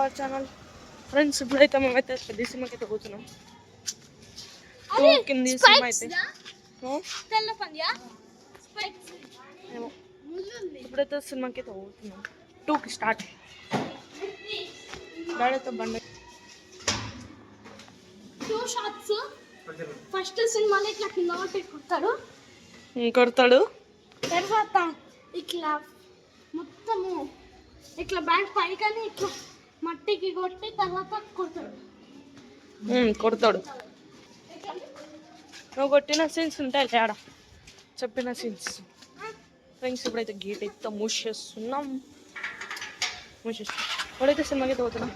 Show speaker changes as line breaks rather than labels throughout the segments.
Our channel. Friends ఇప్పుడైతే మేమైతే పెద్ద సినిమాకి అయితే పోతున్నాం. 2 కింది సినిమా అయితే ఇప్పుడైతే సినిమాకి అయితే పోతున్నాం. 2కి స్టార్ట్. డాడీతో బండి
2 షాట్స్. ఫస్ట్ సినిమాలో ఇట్లా కింద
కొడతాడు.
తర్వాత ఇట్లా మొత్తము ఇట్లా బ్యాంక్ పైకని ఇట్లా మట్టికి కొట్టి తర్వాత
కొడతాడు. నువ్వు కొట్టిన సీన్స్ ఉంటాయి తేడ చెప్పిన సీన్స్. ఫ్రెండ్స్ ఇప్పుడైతే గేట్ అయితే మూసేస్తున్నాం. ఇప్పుడైతే సినిమాకి అయితే పోతున్నాం.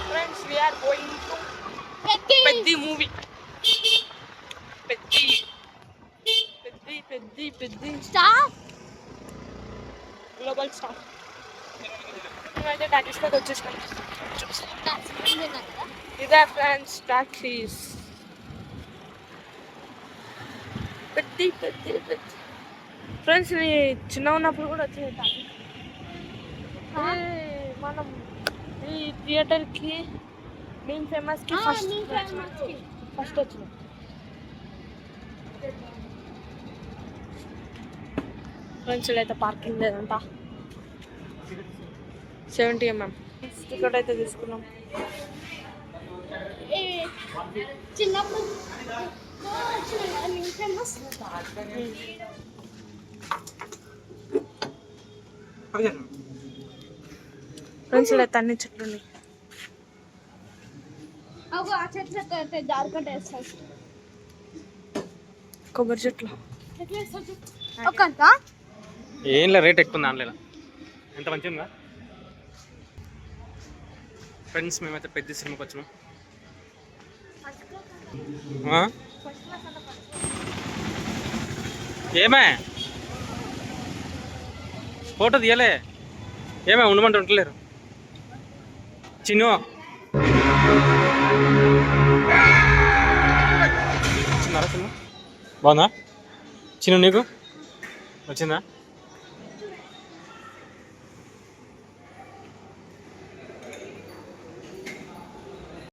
Friends we are going to Peddi movie. Peddi
stop
global star. మేమైతే టాక్సీస్కి వచ్చేసాం. ఇదే ఫ్రెండ్స్ టాక్సీస్. పెద్ది ఫ్రెండ్స్ చిన్న ఉన్నప్పుడు కూడా వచ్చేది టాక్సీ. మనం ఈ థియేటర్కి మేము ఫేమస్కి ఫస్ట్ వచ్చినాం. ఫ్రెండ్స్ అయితే పార్కింగ్ లేదంట. 70 mm టికెట్ అయితే తీసుకున్నాం.
చిన్నప్పుడు
ఫ్రెండ్స్ అయితే అన్ని చెట్లు ఉన్నాయి.
ఆ చెట్లు జారుకుంట వేస్తారు.
కొబ్బరి చెట్లు
ఒకంత
ఏం రేట్ ఎక్కువ ఉంది ఆన్లైన్. ఎంత మంచిగా ఫ్రెండ్స్ మేమైతే పెద్ద సినిమాకి వచ్చినాం. ఏమే ఫోటో తీయలే ఏమే ఉండమంటే ఉండలేరు. చిన్ను వచ్చిందా సినిమా బాగుందా? చిన్ను నీకు వచ్చిందా?